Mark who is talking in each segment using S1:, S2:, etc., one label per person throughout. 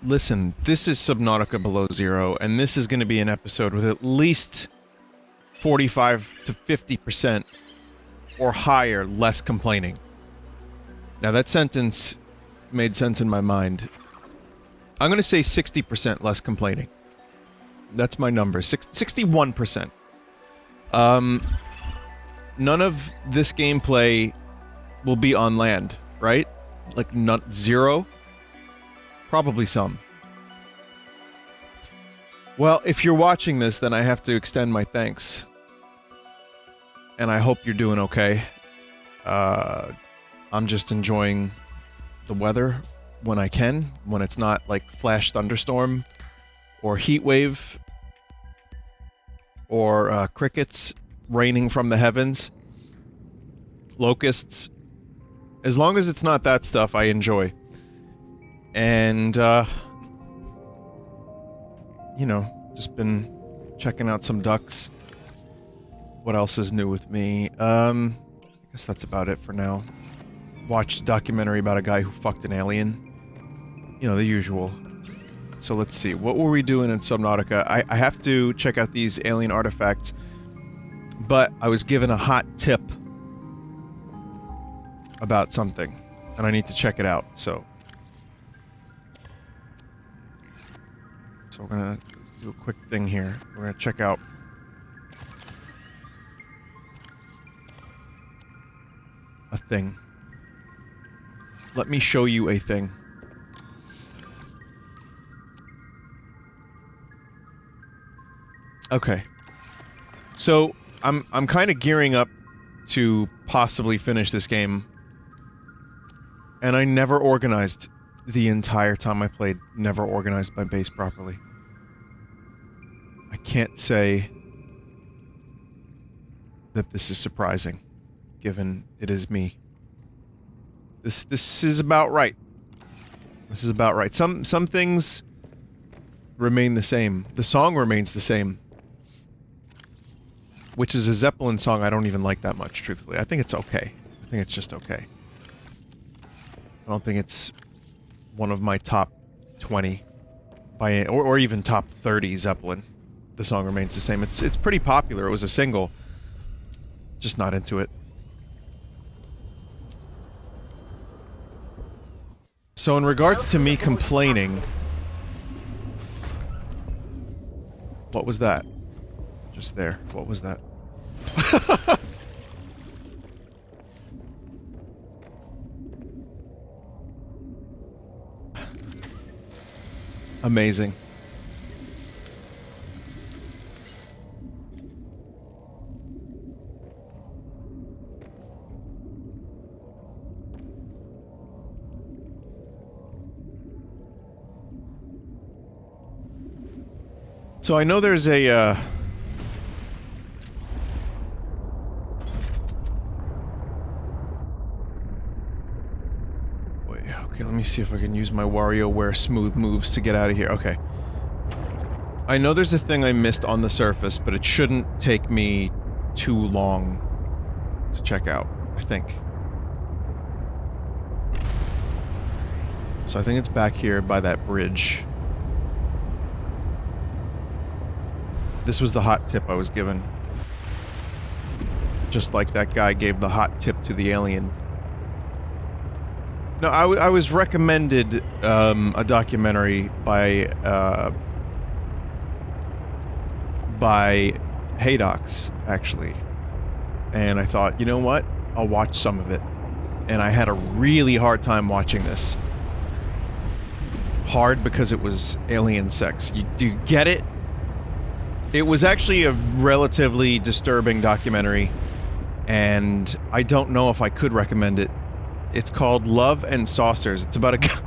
S1: Listen, this is Subnautica Below Zero, and this is going to be an episode with at least 45 to 50% or higher less complaining. Now that sentence made sense in my mind. I'm going to say 60% less complaining. That's my number. 61%. None of this gameplay will be on land, right? Like, not zero? Probably some. Well, if you're watching this, then I have to extend my thanks. And I hope you're doing okay. I'm just enjoying the weather when I can, when it's not like flash thunderstorm, or heat wave, or crickets raining from the heavens, locusts. As long as it's not that stuff, I enjoy. And, you know, just been checking out some ducks. What else is new with me? I guess that's about it for now. Watched a documentary about a guy who fucked an alien. You know, the usual. So let's see, what were we doing in Subnautica? I have to check out these alien artifacts, but I was given a hot tip about something, and I need to check it out, so we're gonna do a quick thing here. We're gonna check out a thing. Let me show you a thing. Okay. So, I'm kind of gearing up to possibly finish this game. And I never organized the entire time I played. Never organized my base properly. I can't say that this is surprising, given it is me. This is about right. This is about right. Some things remain the same. The song remains the same. Which is a Zeppelin song I don't even like that much, truthfully. I think it's okay. I think it's just okay. I don't think it's one of my top 20 or even top 30 Zeppelin. The song remains the same. It's pretty popular. It was a single. Just not into it. So in regards to me complaining... What was that? Just there. What was that? Amazing. So I know there's a, Wait, okay, let me see if I can use my WarioWare smooth moves to get out of here. Okay. I know there's a thing I missed on the surface, but it shouldn't take me too long to check out, I think. So I think it's back here by that bridge. This was the hot tip I was given. Just like that guy gave the hot tip to the alien. No, I was recommended a documentary by Haydox, actually. And I thought, you know what? I'll watch some of it. And I had a really hard time watching this. Hard because it was alien sex. Do you get it? It was actually a relatively disturbing documentary, and I don't know if I could recommend it. It's called Love and Saucers. It's about a guy...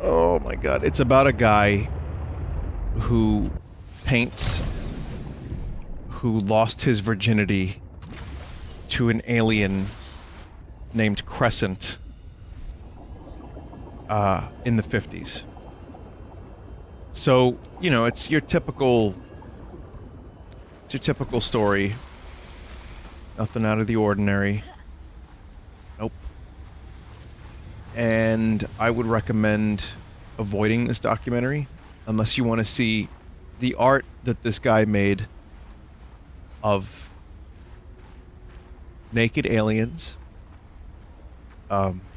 S1: Oh my god. It's about a guy who paints, who lost his virginity to an alien named Crescent in the 50s. So, you know, it's your typical story. Nothing out of the ordinary. Nope. And I would recommend avoiding this documentary unless you want to see the art that this guy made of naked aliens,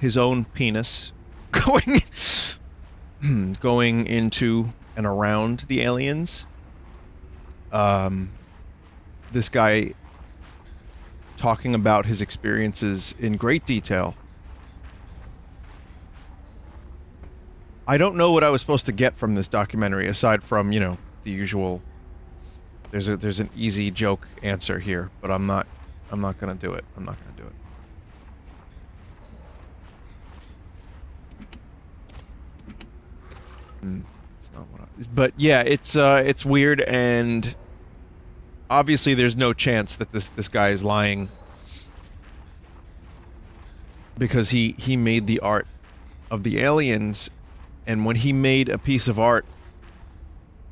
S1: his own penis going into and around the aliens. This guy talking about his experiences in great detail. I don't know what I was supposed to get from this documentary aside from, you know, the usual there's an easy joke answer here, but I'm not going to do it. I'm not going to do it. It's not what but yeah, it's weird, and obviously there's no chance that this guy is lying because he made the art of the aliens, and when he made a piece of art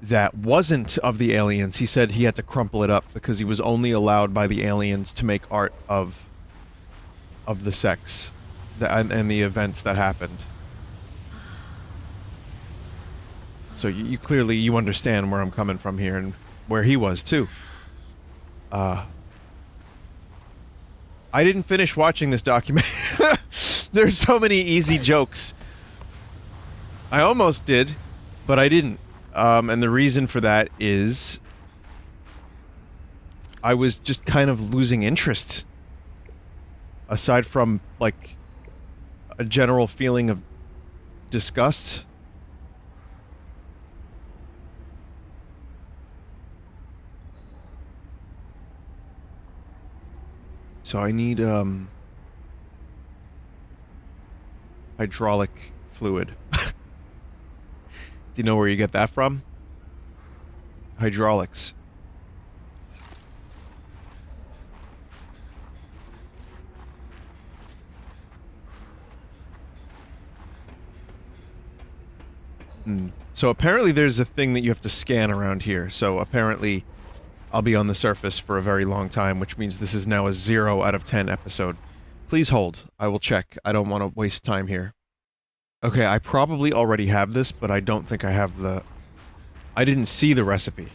S1: that wasn't of the aliens, he said he had to crumple it up because he was only allowed by the aliens to make art of the sex and the events that happened. So you clearly you understand where I'm coming from here and where he was too. I didn't finish watching this documentary. There's so many easy jokes. I almost did, but I didn't. And the reason for that is I was just kind of losing interest. Aside from, like, a general feeling of disgust. So I need, hydraulic fluid. Do you know where you get that from? Hydraulics. So apparently there's a thing that you have to scan around here. So apparently I'll be on the surface for a very long time, which means this is now a 0 out of 10 episode. Please hold. I will check. I don't want to waste time here. Okay, I probably already have this, but I don't think I have the... I didn't see the recipe.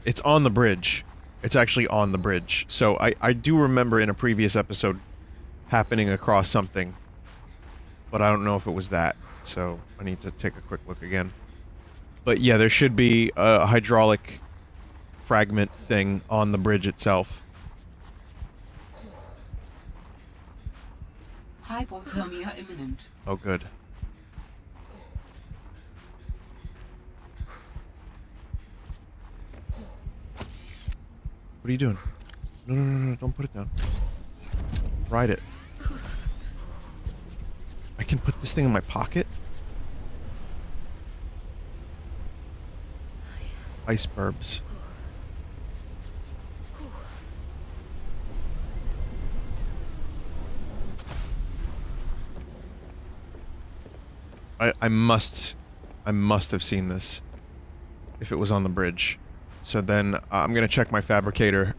S1: It's on the bridge. It's actually on the bridge. So I do remember in a previous episode happening across something. But I don't know if it was that. So I need to take a quick look again. But yeah, there should be a hydraulic fragment thing on the bridge itself.
S2: Hypothermia imminent.
S1: Oh, good. What are you doing? No, no, no, no, don't put it down. Ride it. I can put this thing in my pocket? Icebergs. I must have seen this if it was on the bridge. So then I'm gonna check my fabricator.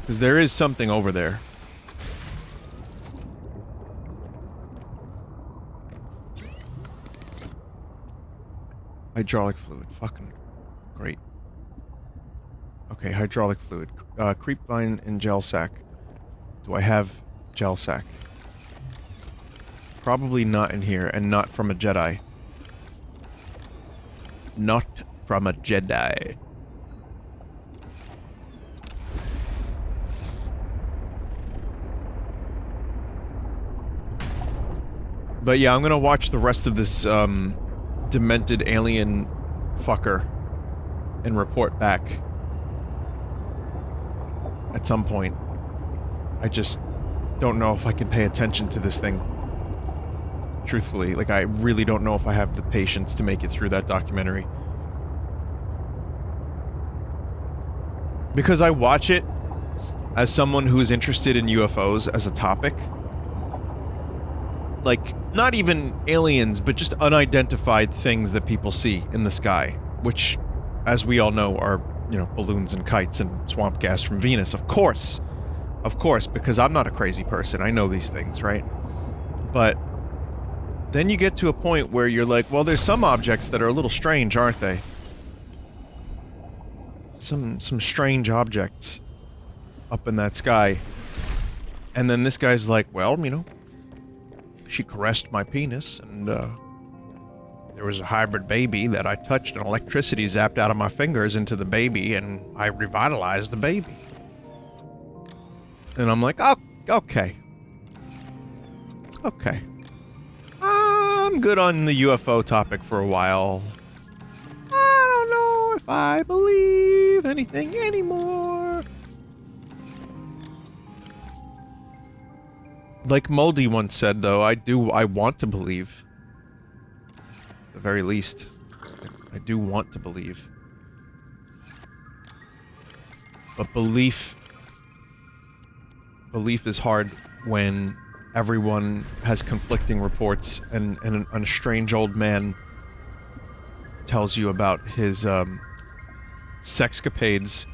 S1: Because there is something over there. Hydraulic fluid. Fucking great. Okay, hydraulic fluid. Creepvine and gel sack. Do I have gel sack? Probably not in here, and not from a Jedi. Not from a Jedi. But yeah, I'm gonna watch the rest of this, demented alien fucker and report back. At some point. I just don't know if I can pay attention to this thing. Truthfully, like, I really don't know if I have the patience to make it through that documentary. Because I watch it as someone who's interested in UFOs as a topic. Like, not even aliens, but just unidentified things that people see in the sky. Which, as we all know, are, you know, balloons and kites and swamp gas from Venus, of course. Of course, because I'm not a crazy person. I know these things, right? But then you get to a point where you're like, well, there's some objects that are a little strange, aren't they? Some strange objects up in that sky. And then this guy's like, well, you know, she caressed my penis, and there was a hybrid baby that I touched, and electricity zapped out of my fingers into the baby, and I revitalized the baby. And I'm like, oh, okay. Okay. I'm good on the UFO topic for a while. I don't know if I believe anything anymore. Like Moldy once said, though, I want to believe. At the very least. I do want to believe. But belief is hard when everyone has conflicting reports and a strange old man tells you about his sexcapades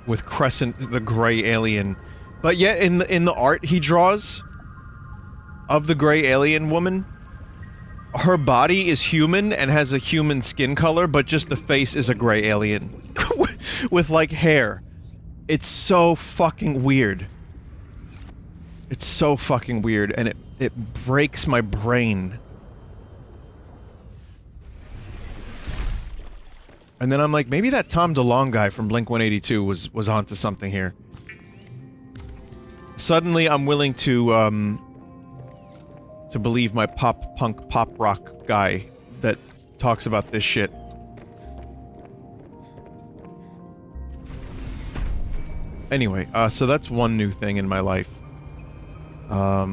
S1: with Crescent, the gray alien. But yet in the art he draws of the gray alien woman, her body is human and has a human skin color, but just the face is a gray alien with like hair. It's so fucking weird. It's so fucking weird, and it breaks my brain. And then I'm like, maybe that Tom DeLonge guy from Blink-182 was onto something here. Suddenly, I'm willing to believe my pop punk pop rock guy that talks about this shit. Anyway, so that's one new thing in my life. I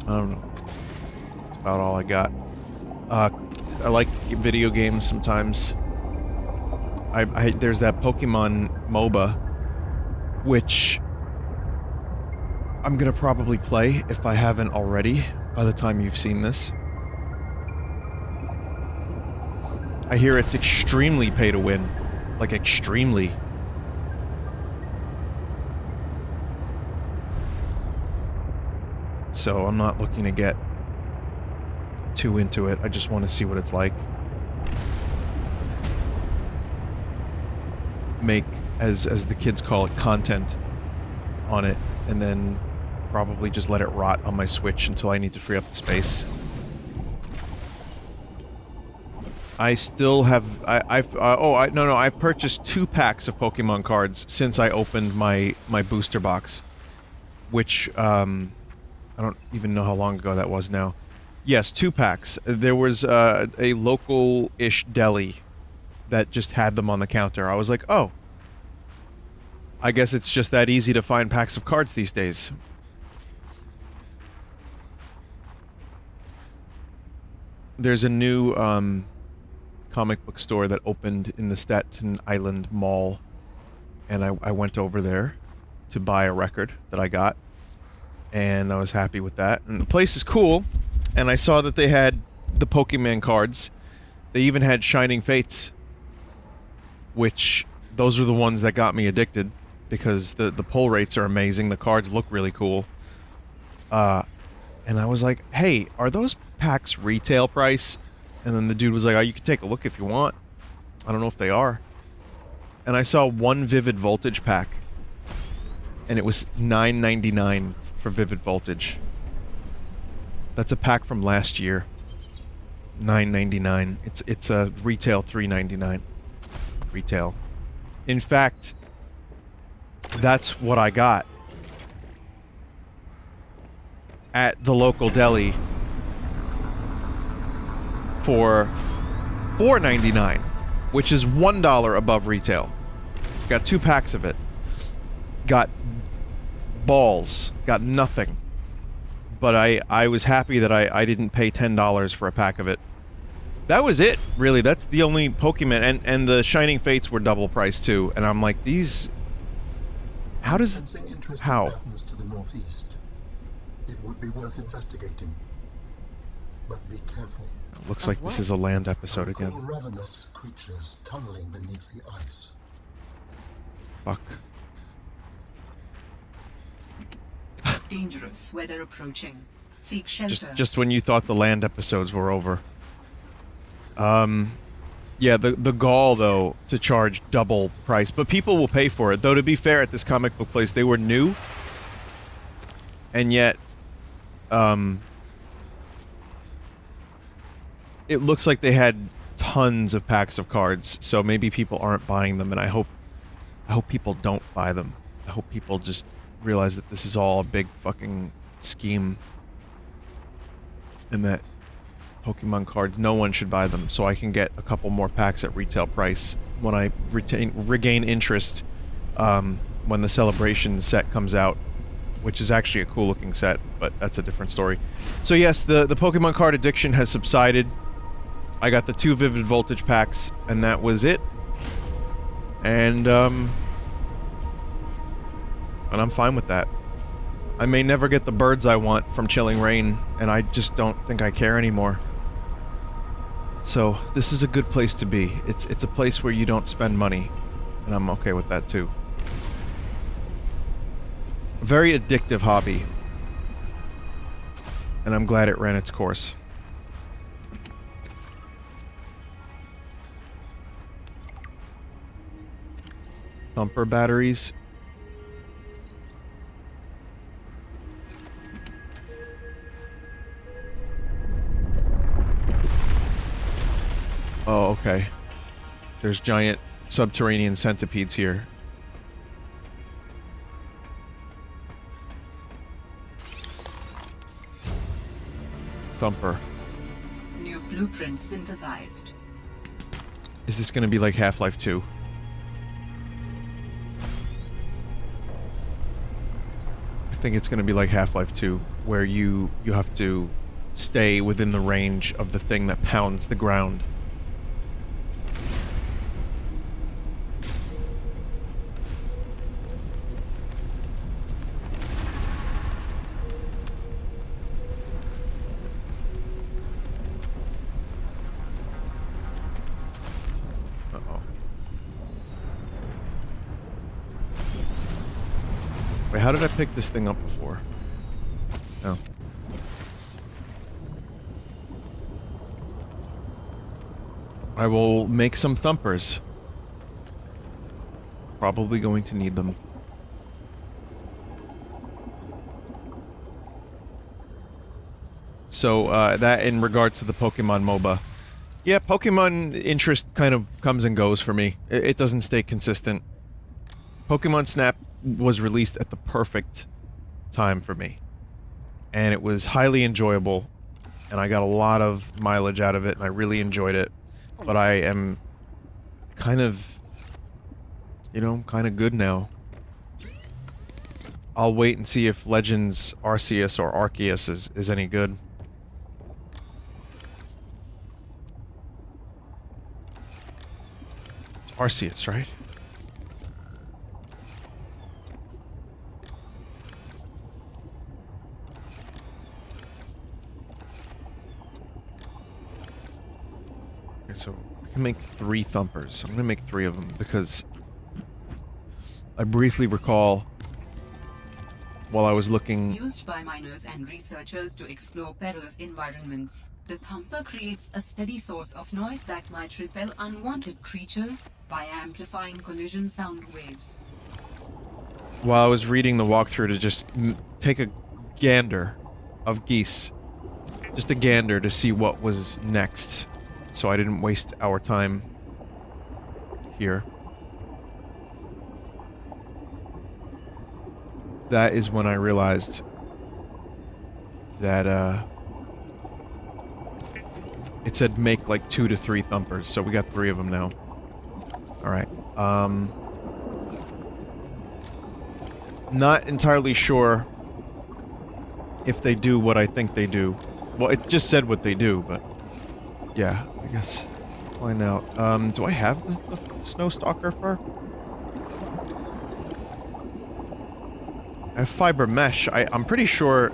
S1: don't know. That's about all I got. I like video games sometimes. There's that Pokemon MOBA, which I'm gonna probably play if I haven't already by the time you've seen this. I hear it's extremely pay to win. Like, extremely. So I'm not looking to get too into it. I just want to see what it's like. Make, as the kids call it, content on it, and then probably just let it rot on my Switch until I need to free up the space. I still have... I've purchased 2 packs of Pokemon cards since I opened my booster box. Which, I don't even know how long ago that was now. Yes, 2 packs. There was a local-ish deli that just had them on the counter. I was like, oh. I guess it's just that easy to find packs of cards these days. There's a new, comic book store that opened in the Staten Island Mall. And I went over there to buy a record that I got. And I was happy with that. And the place is cool. And I saw that they had the Pokemon cards. They even had Shining Fates. Which, those are the ones that got me addicted. Because the pull rates are amazing. The cards look really cool. And I was like, hey, are those packs retail price? And then the dude was like, oh, you can take a look if you want. I don't know if they are. And I saw one Vivid Voltage pack. And it was $9.99 for Vivid Voltage. That's a pack from last year. $9.99. It's a retail $3.99. Retail. In fact, that's what I got at the local deli for $4.99, which is $1 above retail. Got 2 packs of it. Got balls. Got nothing. But I was happy that I didn't pay $10 for a pack of it. That was it, really. That's the only Pokemon, and the Shining Fates were double price too. And I'm like, these... How does... How?
S3: To the northeast. It would be worth investigating. But be careful.
S1: Looks like this is a land episode again.
S3: Ravenous creatures tunneling beneath the ice.
S1: Fuck.
S2: Dangerous weather approaching. Seek shelter.
S1: Just when you thought the land episodes were over. Yeah, the gall, though, to charge double price. But people will pay for it. Though, to be fair, at this comic book place, they were new. And yet, it looks like they had tons of packs of cards. So maybe people aren't buying them, and I hope people don't buy them. I hope people just realize that this is all a big fucking scheme. And that Pokemon cards, no one should buy them, so I can get a couple more packs at retail price when I regain interest when the Celebration set comes out, which is actually a cool looking set, but that's a different story. So yes, the Pokemon card addiction has subsided. I got the 2 Vivid Voltage packs, and that was it. And I'm fine with that. I may never get the birds I want from Chilling Reign, and I just don't think I care anymore. So, this is a good place to be. It's a place where you don't spend money, and I'm okay with that too. A very addictive hobby. And I'm glad it ran its course. Thumper batteries. Oh, okay. There's giant subterranean centipedes here. Thumper.
S2: New blueprint synthesized.
S1: Is this gonna be like Half-Life 2? I think it's gonna be like Half-Life 2, where you have to stay within the range of the thing that pounds the ground. Wait, how did I pick this thing up before? Oh. I will make some thumpers. Probably going to need them. So, that in regards to the Pokemon MOBA. Yeah, Pokemon interest kind of comes and goes for me. It doesn't stay consistent. Pokemon Snap was released at the perfect time for me. And it was highly enjoyable. And I got a lot of mileage out of it, and I really enjoyed it. But I am kind of, you know, kind of good now. I'll wait and see if Legends Arceus or Arceus is any good. It's Arceus, right? So I can make 3 Thumpers. I'm gonna make 3 of them because I briefly recall while I was looking.
S2: Used by miners and researchers to explore perilous environments, the Thumper creates a steady source of noise that might repel unwanted creatures by amplifying collision sound waves.
S1: While I was reading the walkthrough to just take a gander of geese. Just a gander to see what was next. So I didn't waste our time here. That is when I realized that, it said make like 2 to 3 Thumpers, so we got 3 of them now. Alright, not entirely sure if they do what I think they do. Well, it just said what they do, but yeah, I guess find out. Do I have the Snow Stalker fur? I have fiber mesh. I'm pretty sure.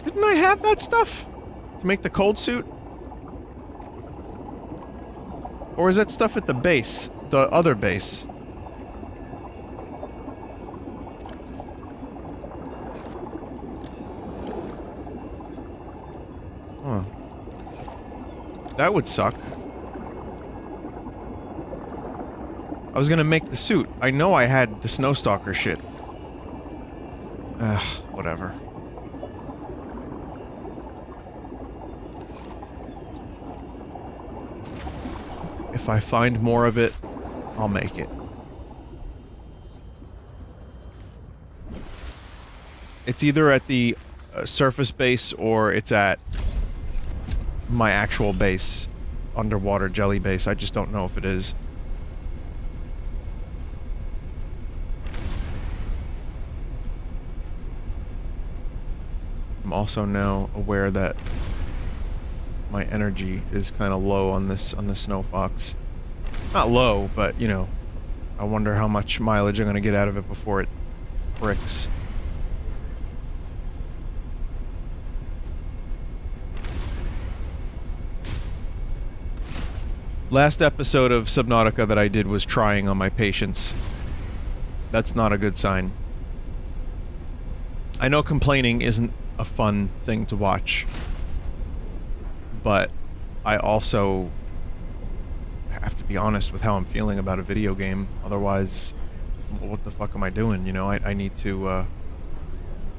S1: Didn't I have that stuff to make the cold suit? Or is that stuff at the base? The other base? Huh. That would suck. I was gonna make the suit. I know I had the Snowstalker shit. Ugh, whatever. If I find more of it, I'll make it. It's either at the surface base or it's at my actual base. Underwater jelly base. I just don't know if it is. I'm also now aware that my energy is kind of low on this Snow Fox. Not low, but you know, I wonder how much mileage I'm gonna get out of it before it bricks. Last episode of Subnautica that I did was trying on my patience. That's not a good sign. I know complaining isn't a fun thing to watch, but I also have to be honest with how I'm feeling about a video game. Otherwise, what the fuck am I doing? You know, I need to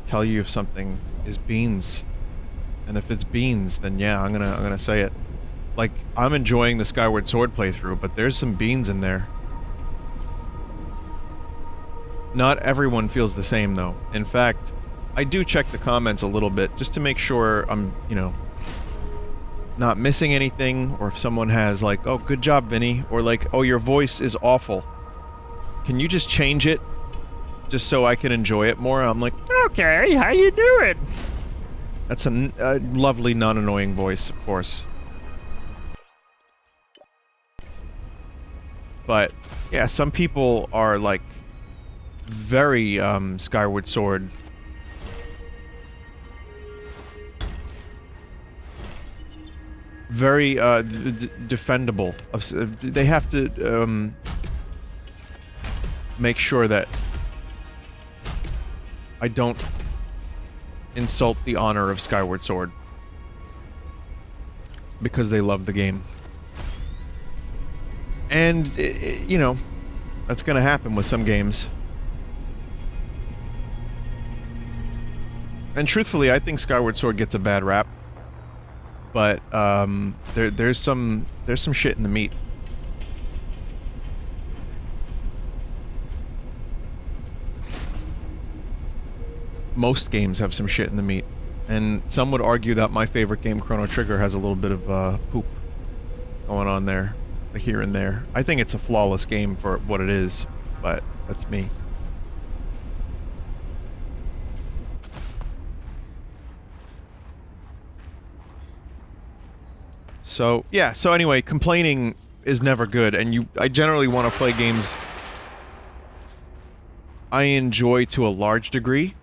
S1: tell you if something is beans, and if it's beans, then yeah, I'm gonna say it. Like, I'm enjoying the Skyward Sword playthrough, but there's some beans in there. Not everyone feels the same, though. In fact, I do check the comments a little bit, just to make sure I'm, you know, not missing anything, or if someone has, like, oh, good job, Vinny, or like, oh, your voice is awful. Can you just change it? Just so I can enjoy it more? I'm like, okay, how you doing? That's a lovely, non-annoying voice, of course. But, yeah, some people are, like, very, Skyward Sword. Very, defendable. They have to, make sure that I don't insult the honor of Skyward Sword. Because they love the game. And, you know, that's gonna happen with some games. And truthfully, I think Skyward Sword gets a bad rap. But, there's some shit in the meat. Most games have some shit in the meat. And some would argue that my favorite game, Chrono Trigger, has a little bit of, poop going on there. Here and there. I think it's a flawless game for what it is, but that's me. So, yeah, so anyway, complaining is never good, and I generally want to play games I enjoy to a large degree.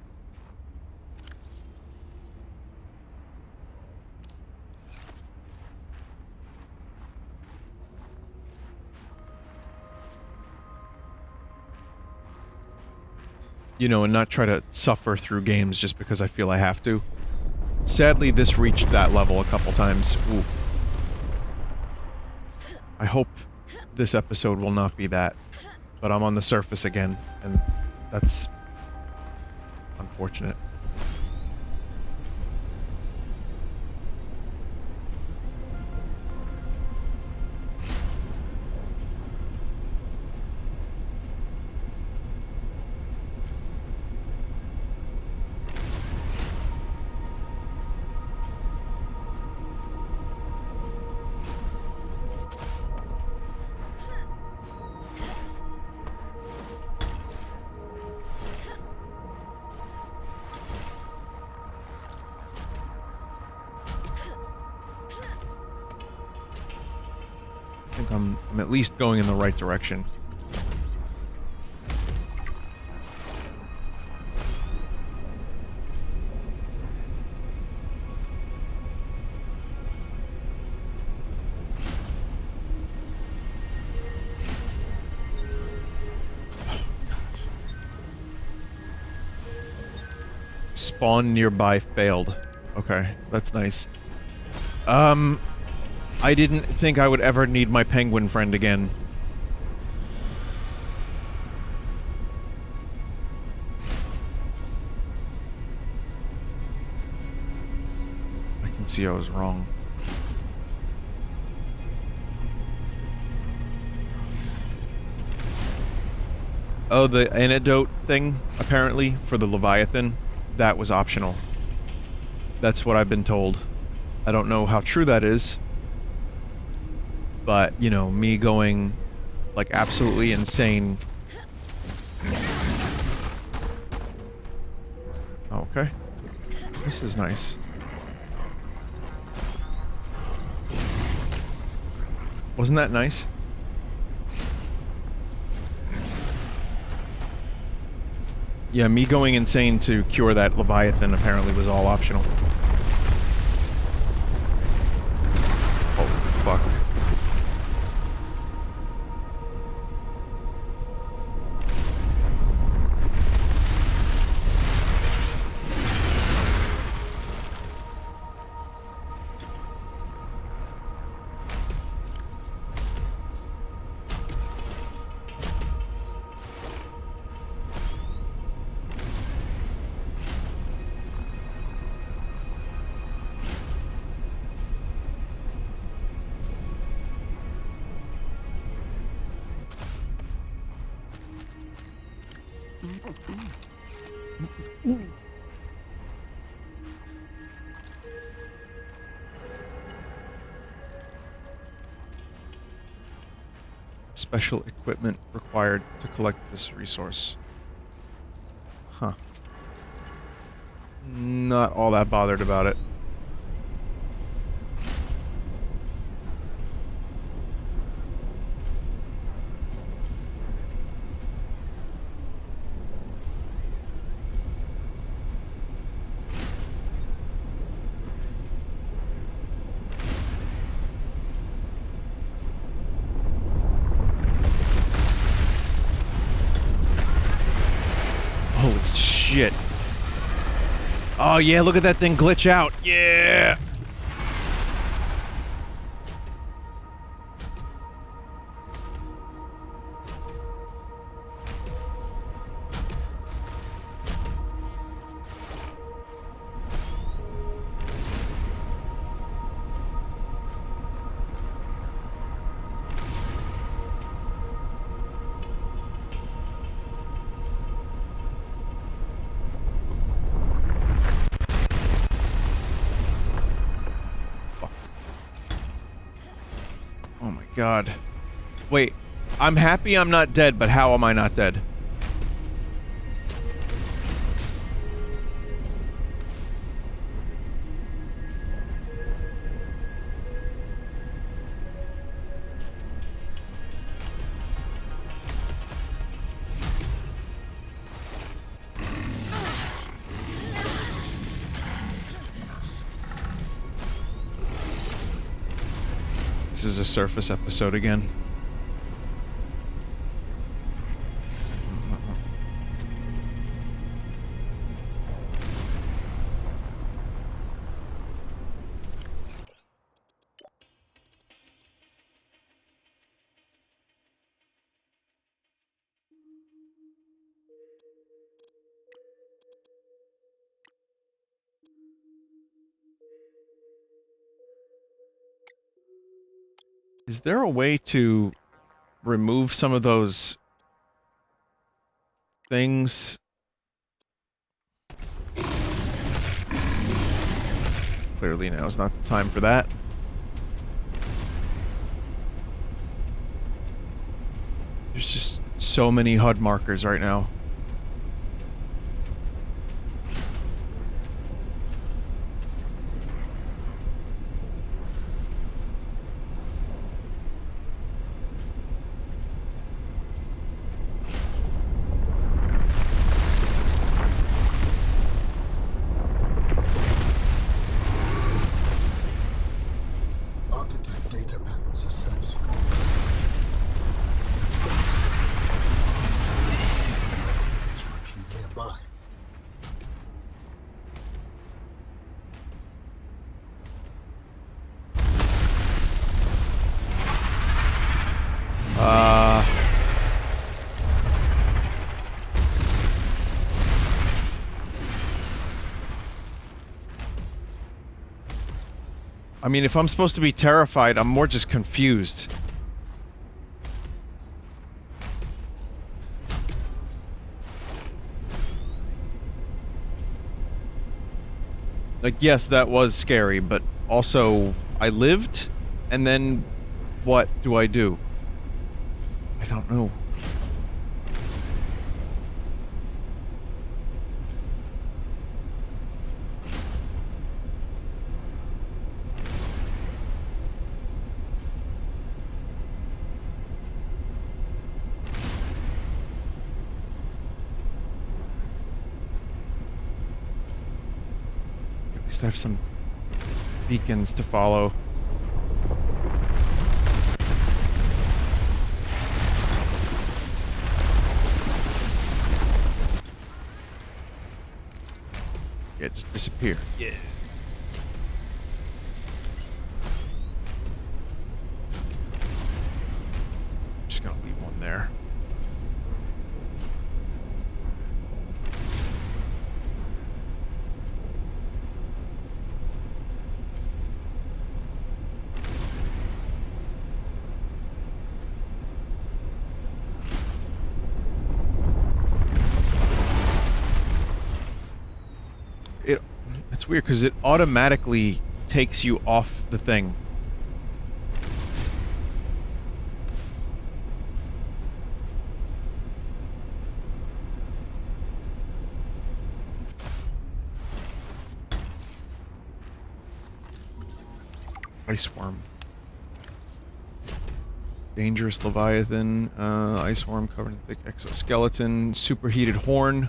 S1: You know, and not try to suffer through games just because I feel I have to. Sadly, this reached that level a couple times. Ooh. I hope this episode will not be that. But I'm on the surface again, and that's unfortunate. I think I'm at least going in the right direction. Spawn nearby failed. Okay, that's nice. I didn't think I would ever need my penguin friend again. I can see I was wrong. Oh, the antidote thing, apparently, for the Leviathan, that was optional. That's what I've been told. I don't know how true that is. But, you know, me going, like, absolutely insane. Okay. This is nice. Wasn't that nice? Yeah, me going insane to cure that Leviathan apparently was all optional. Oh, fuck. Special equipment required to collect this resource. Huh. Not all that bothered about it. Holy shit. Oh yeah, look at that thing glitch out. Yeah. Oh my god. Wait, I'm happy I'm not dead, but how am I not dead? This is a surface episode again. Is there a way to remove some of those things? Clearly now is not the time for that. There's just so many HUD markers right now.
S3: Architect data patterns are so strong.
S1: I mean, if I'm supposed to be terrified, I'm more just confused. Like, yes, that was scary, but also, I lived? And then, what do I do? I don't know. At least I have some beacons to follow. Yeah, just disappear. Yeah. Just gonna leave one there. It's weird because it automatically takes you off the thing. Ice worm. Dangerous Leviathan, ice worm covered in thick exoskeleton, superheated horn.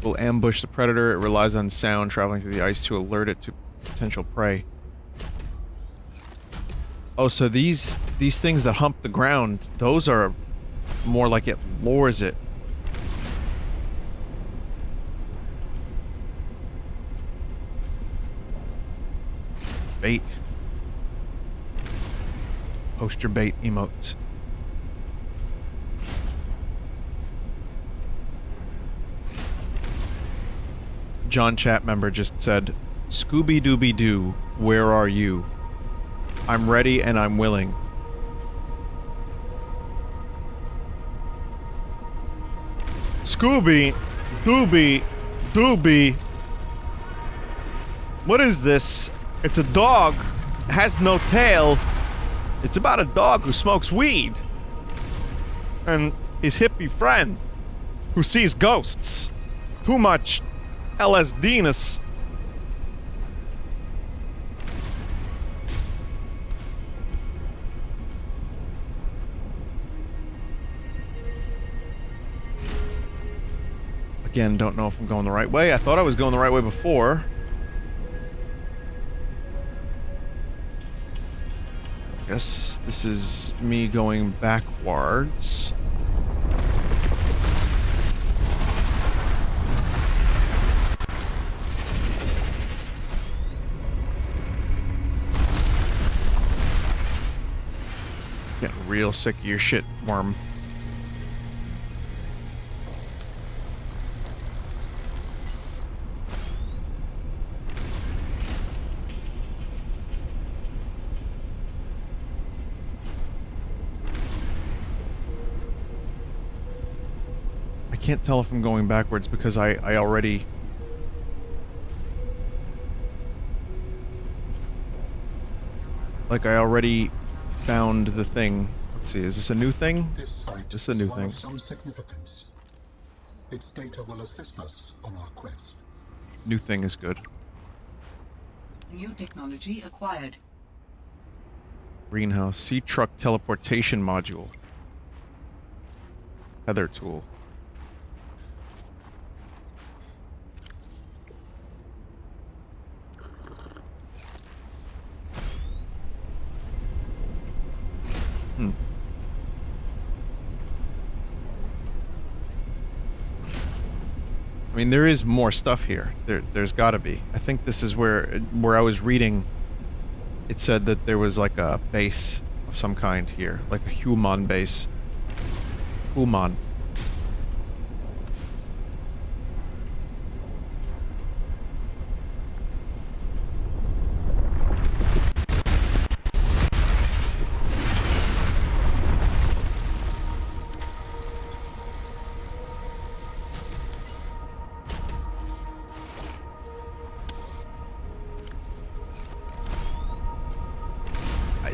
S1: Will ambush the predator. It relies on sound traveling through the ice to alert it to potential prey. Oh, so these things that hump the ground, those are more like it lures it. Bait. Post your bait emotes. John chat member just said, Scooby-Dooby-Doo, where are you? I'm ready and I'm willing. Scooby-Dooby-Dooby. What is this? It's a dog. Has no tail. It's about a dog who smokes weed. And his hippie friend who sees ghosts. Too much LSD-ness. Again, don't know if I'm going the right way. I thought I was going the right way before. Guess this is me going backwards. Getting real sick of your shit, worm. I can't tell if I'm going backwards because I already... Like, I already found the thing. Let's see, is this a new thing?
S3: This site
S1: Just a new
S3: is one
S1: thing.
S3: of some significance. Its data will assist us on our quest.
S1: New thing is good.
S2: New technology acquired.
S1: Greenhouse. Sea truck teleportation module. Heather tool. I mean, there is more stuff here. There's gotta be. I think this is where I was reading. It said that there was like a base of some kind here, like a human base. Human.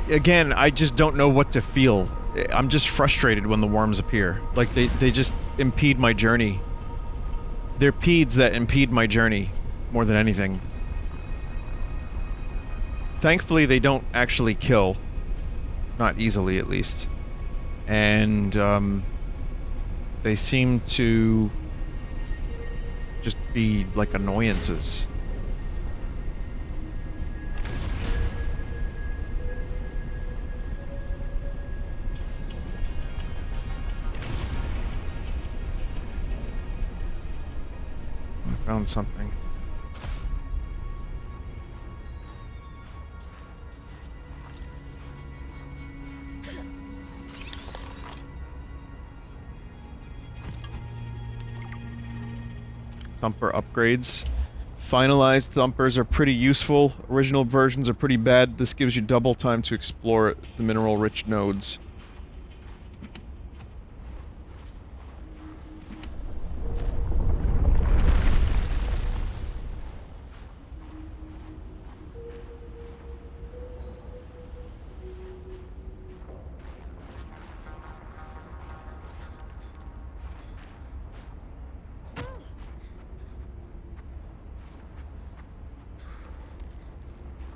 S1: again, I just don't know what to feel. I'm just frustrated when the worms appear. Like, they just impede my journey. They're peeds that impede my journey more than anything. Thankfully, they don't actually kill. Not easily, at least. And, they seem to just be, like, annoyances. I found something. Thumper upgrades. Finalized Thumpers are pretty useful. Original versions are pretty bad. This gives you double time to explore the mineral-rich nodes.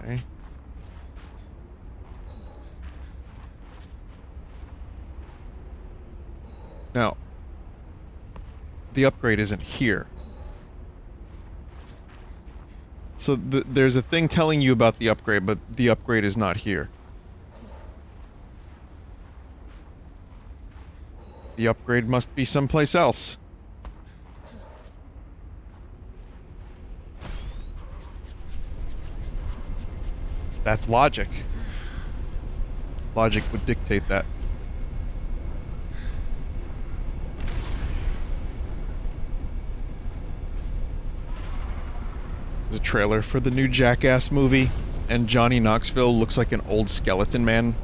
S1: Okay. Now, the upgrade isn't here. So there's a thing telling you about the upgrade, but the upgrade is not here. The upgrade must be someplace else. That's logic. Logic would dictate that. There's a trailer for the new Jackass movie, and Johnny Knoxville looks like an old skeleton man.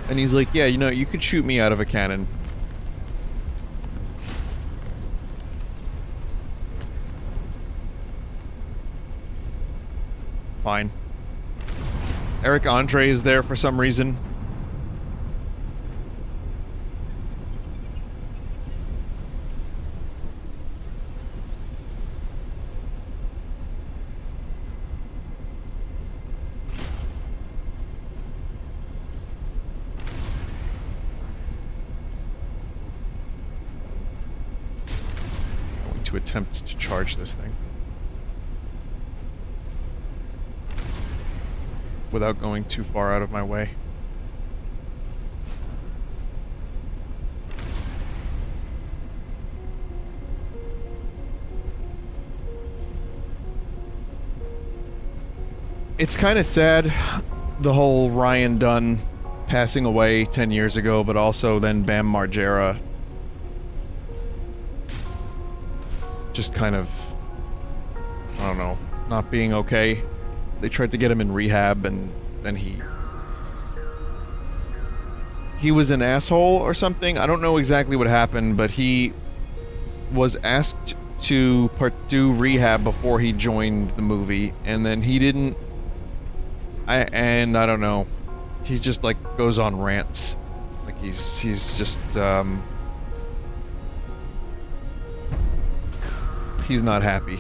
S1: And he's like, yeah, you know, you could shoot me out of a cannon. Fine. Eric Andre is there for some reason. Going to attempt to charge this thing. Without going too far out of my way. It's kind of sad, the whole Ryan Dunn passing away 10 years ago, but also then Bam Margera just kind of, I don't know, not being okay. They tried to get him in rehab, and then he was an asshole or something. I don't know exactly what happened, but he was asked to do rehab before he joined the movie, and then he didn't. I don't know. He just, like, goes on rants. Like, he's just, he's not happy.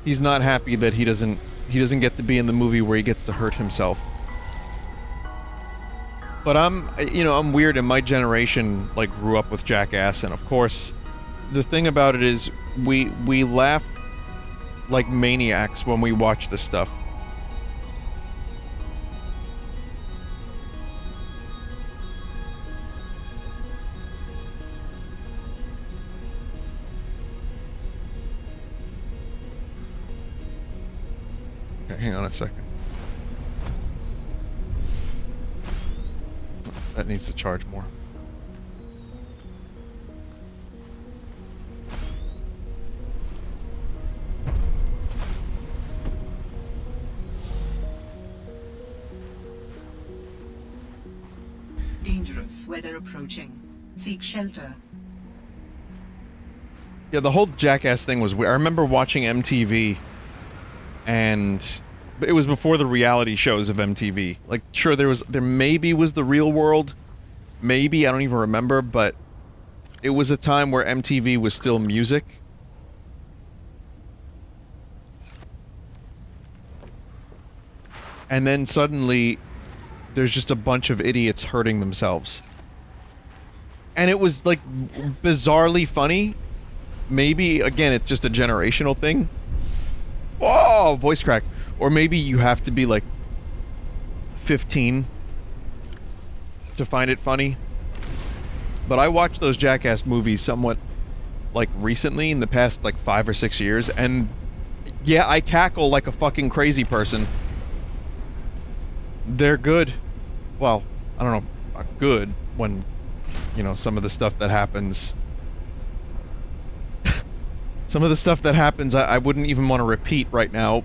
S1: He's not happy that he doesn't get to be in the movie where he gets to hurt himself. But I'm weird, and my generation, like, grew up with Jackass, and of course, the thing about it is, we laugh like maniacs when we watch this stuff. Okay, hang on a second. That needs to charge more.
S2: Dangerous weather approaching. Seek shelter.
S1: Yeah, the whole Jackass thing was weird. I remember watching MTV and it was before the reality shows of MTV. Like, sure, there maybe was the Real World, maybe, I don't even remember, but it was a time where MTV was still music. And then suddenly, there's just a bunch of idiots hurting themselves. And it was, like, bizarrely funny. Maybe, again, it's just a generational thing. Oh, voice crack. Or maybe you have to be, like, 15 to find it funny. But I watched those Jackass movies somewhat, like, recently, in the past, like, 5 or 6 years, and yeah, I cackle like a fucking crazy person. They're good. Well, I don't know, good when, you know, some of the stuff that happens... Some of the stuff that happens, I wouldn't even want to repeat right now,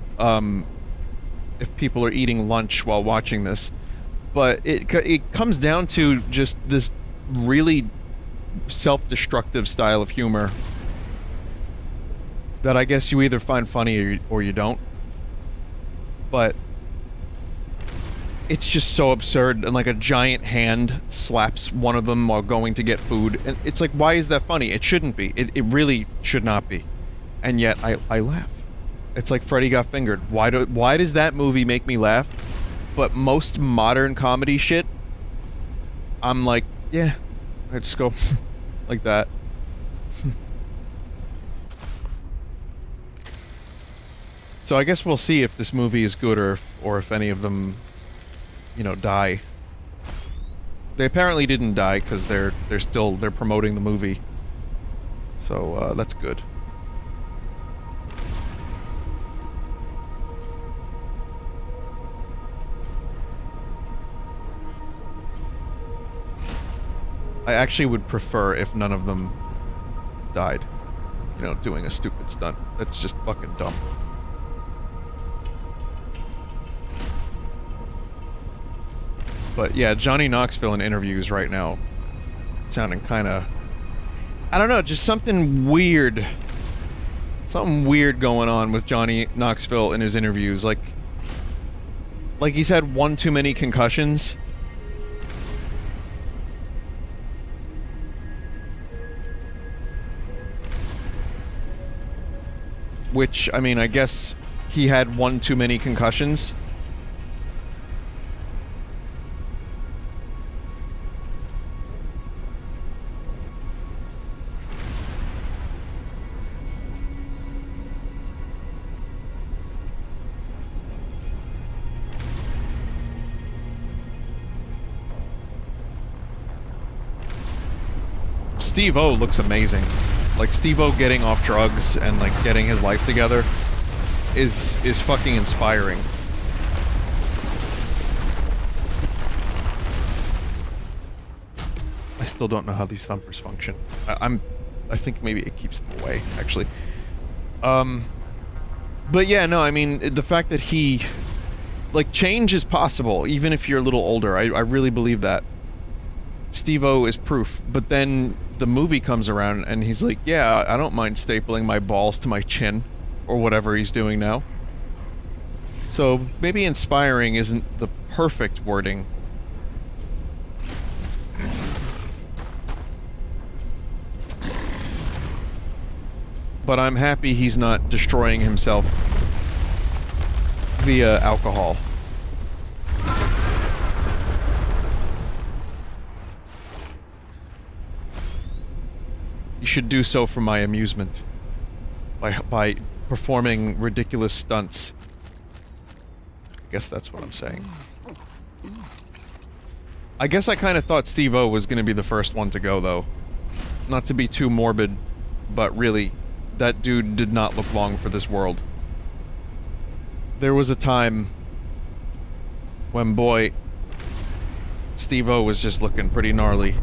S1: if people are eating lunch while watching this. But it comes down to just this really self-destructive style of humor that I guess you either find funny or you don't. But it's just so absurd, and like a giant hand slaps one of them while going to get food, and it's like, why is that funny? It shouldn't be. It really should not be. And yet, I laugh. It's like Freddy Got Fingered. Why does that movie make me laugh? But most modern comedy shit, I'm like, yeah, I just go like that. So I guess we'll see if this movie is good or if any of them, you know, die. They apparently didn't die because they're promoting the movie. So that's good. I actually would prefer if none of them died. You know, doing a stupid stunt. That's just fucking dumb. But yeah, Johnny Knoxville in interviews right now, sounding kinda... I don't know, just something weird. Something weird going on with Johnny Knoxville in his interviews. Like he's had one too many concussions. Which, I mean, I guess he had one too many concussions. Steve-O looks amazing. Like, Steve-O getting off drugs and, like, getting his life together is fucking inspiring. I still don't know how these thumpers function. I think maybe it keeps them away, actually. But yeah, no, I mean, the fact that he... Like, change is possible, even if you're a little older. I really believe that. Steve-O is proof. But then the movie comes around and he's like, yeah, I don't mind stapling my balls to my chin, or whatever he's doing now. So maybe inspiring isn't the perfect wording. But I'm happy he's not destroying himself via alcohol. You should do so for my amusement. By performing ridiculous stunts. I guess that's what I'm saying. I guess I kind of thought Steve-O was going to be the first one to go, though. Not to be too morbid, but really, that dude did not look long for this world. There was a time when, boy, Steve-O was just looking pretty gnarly.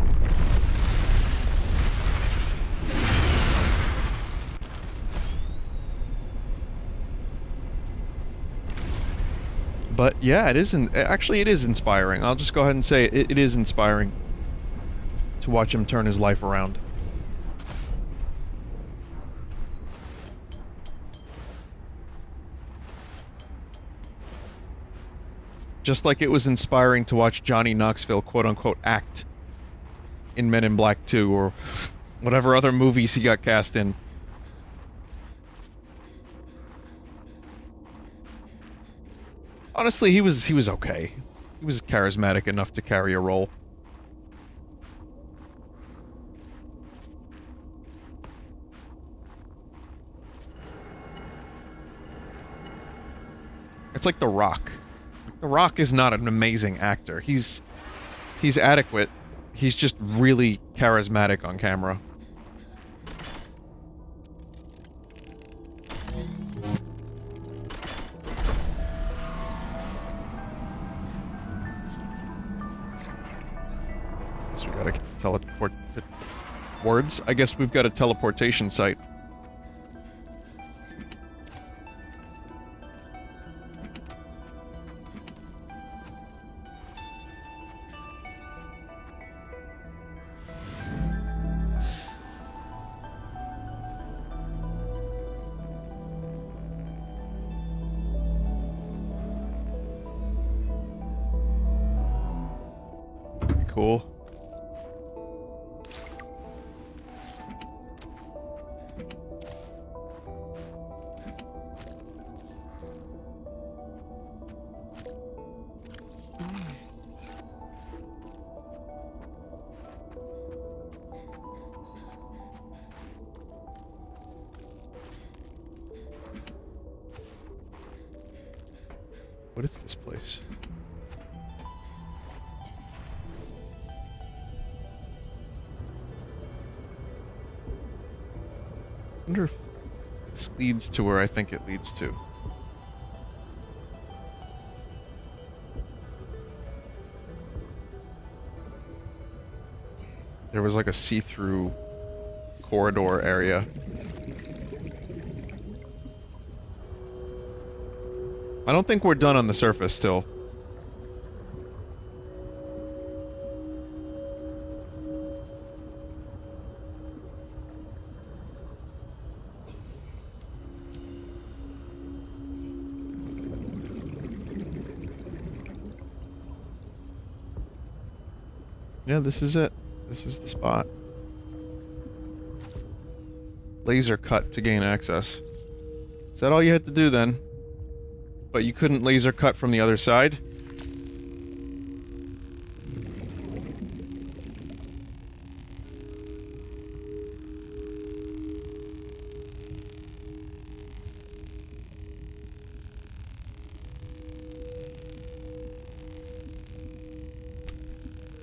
S1: But yeah, it isn't. Actually, it is inspiring. I'll just go ahead and say it is inspiring to watch him turn his life around. Just like it was inspiring to watch Johnny Knoxville quote-unquote act in Men in Black 2 or whatever other movies he got cast in. Honestly, he was okay. He was charismatic enough to carry a role. It's like The Rock. The Rock is not an amazing actor. He's adequate. He's just really charismatic on camera. Guess we gotta teleport words. I guess we've got a teleportation site. Cool. What is this place? I wonder if this leads to where I think it leads to. There was like a see-through corridor area. I don't think we're done on the surface still. Yeah, this is it. This is the spot. Laser cut to gain access. Is that all you had to do then? But you couldn't laser cut from the other side?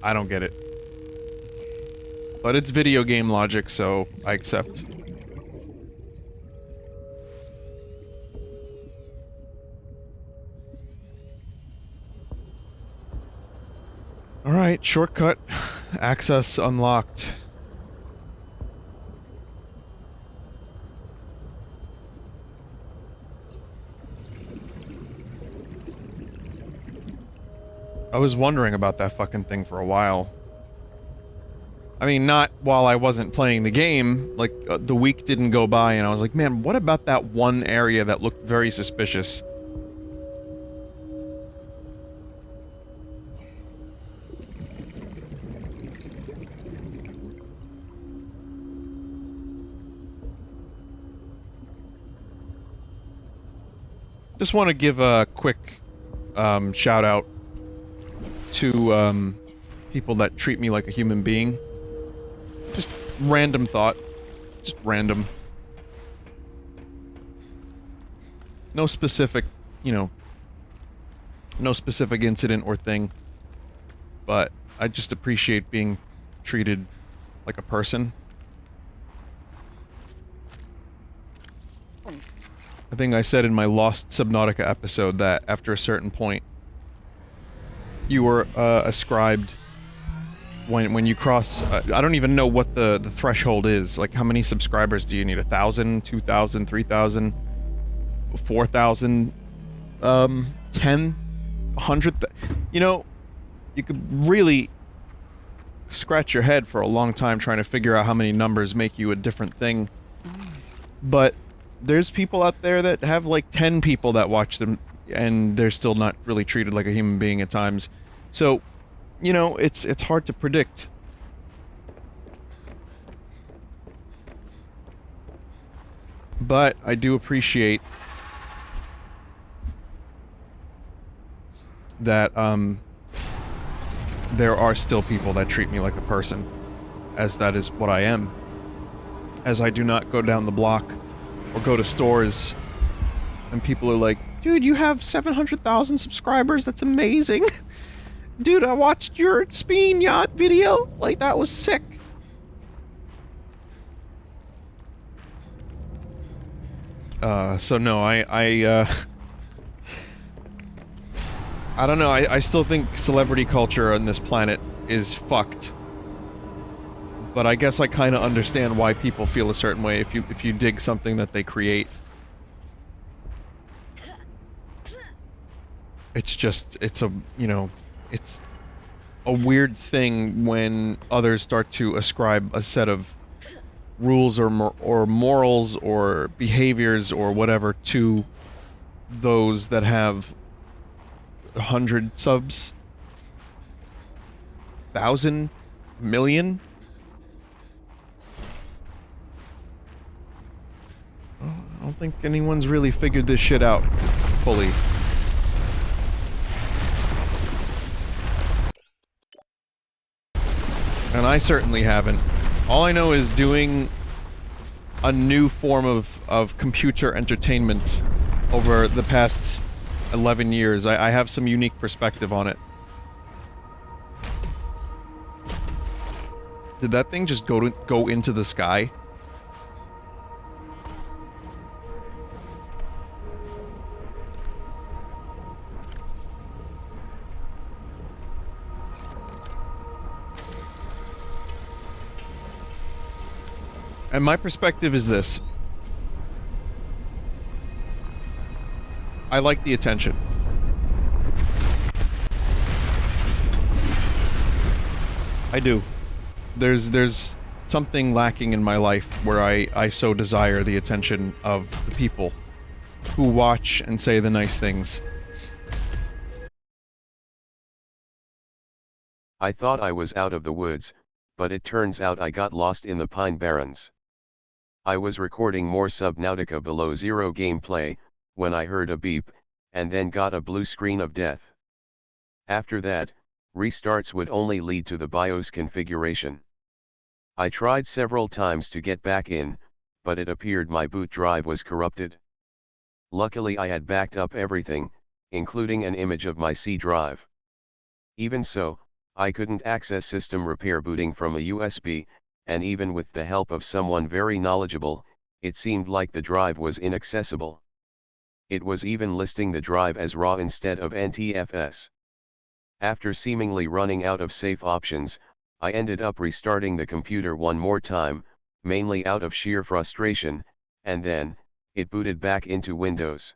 S1: I don't get it. But it's video game logic, so I accept. Alright, shortcut. Access unlocked. I was wondering about that fucking thing for a while. I mean, not while I wasn't playing the game, like, the week didn't go by and I was like, man, what about that one area that looked very suspicious? Just want to give a quick, shout out to, people that treat me like a human being. Just random thought. Just random. No specific, you know, no specific incident or thing. But I just appreciate being treated like a person. I think I said in my Lost Subnautica episode that after a certain point, you were ascribed when you cross. I don't even know what the threshold is. Like, how many subscribers do you need? 1,000, 2,000, 3,000, 4,000, 10, 100. You know, you could really scratch your head for a long time trying to figure out how many numbers make you a different thing. But there's people out there that have like 10 people that watch them and they're still not really treated like a human being at times. So, you know, it's hard to predict. But I do appreciate that there are still people that treat me like a person, as that is what I am. As I do not go down the block or go to stores and people are like, dude, you have 700,000 subscribers, that's amazing. Dude, I watched your Speen Yacht video, like, that was sick. So no, I don't know, I still think celebrity culture on this planet is fucked. But I guess I kinda understand why people feel a certain way if you dig something that they create. It's just, it's a, you know, it's a weird thing when others start to ascribe a set of rules or morals or behaviors or whatever to those that have 100 subs, 1,000, million. I don't think anyone's really figured this shit out fully. And I certainly haven't. All I know is doing a new form of computer entertainment over the past 11 years. I have some unique perspective on it. Did that thing just go into the sky? And my perspective is this. I like the attention. I do. There's something lacking in my life where I so desire the attention of the people who watch and say the nice things.
S4: I thought I was out of the woods, but it turns out I got lost in the Pine Barrens. I was recording more Subnautica below zero gameplay, when I heard a beep, and then got a blue screen of death. After that, restarts would only lead to the BIOS configuration. I tried several times to get back in, but it appeared my boot drive was corrupted. Luckily I had backed up everything, including an image of my C drive. Even so, I couldn't access system repair booting from a USB, and even with the help of someone very knowledgeable, it seemed like the drive was inaccessible. It was even listing the drive as RAW instead of NTFS. After seemingly running out of safe options, I ended up restarting the computer one more time, mainly out of sheer frustration, and then, it booted back into Windows.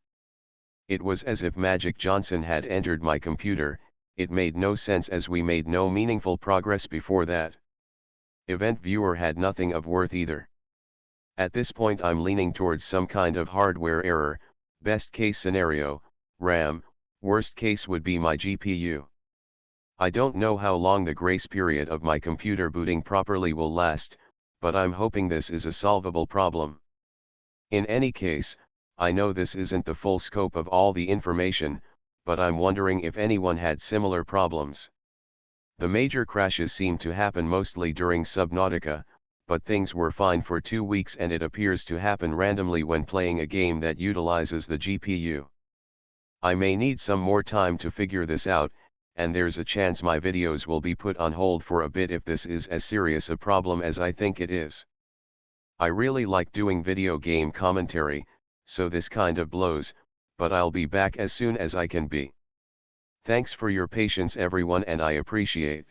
S4: It was as if Magic Johnson had entered my computer. It made no sense as we made no meaningful progress before that. Event Viewer had nothing of worth either. At this point I'm leaning towards some kind of hardware error, best case scenario, RAM, worst case would be my GPU. I don't know how long the grace period of my computer booting properly will last, but I'm hoping this is a solvable problem. In any case, I know this isn't the full scope of all the information, but I'm wondering if anyone had similar problems. The major crashes seem to happen mostly during Subnautica, but things were fine for 2 weeks and it appears to happen randomly when playing a game that utilizes the GPU. I may need some more time to figure this out, and there's a chance my videos will be put on hold for a bit if this is as serious a problem as I think it is. I really like doing video game commentary, so this kind of blows, but I'll be back as soon as I can be. Thanks for your patience everyone, and I appreciate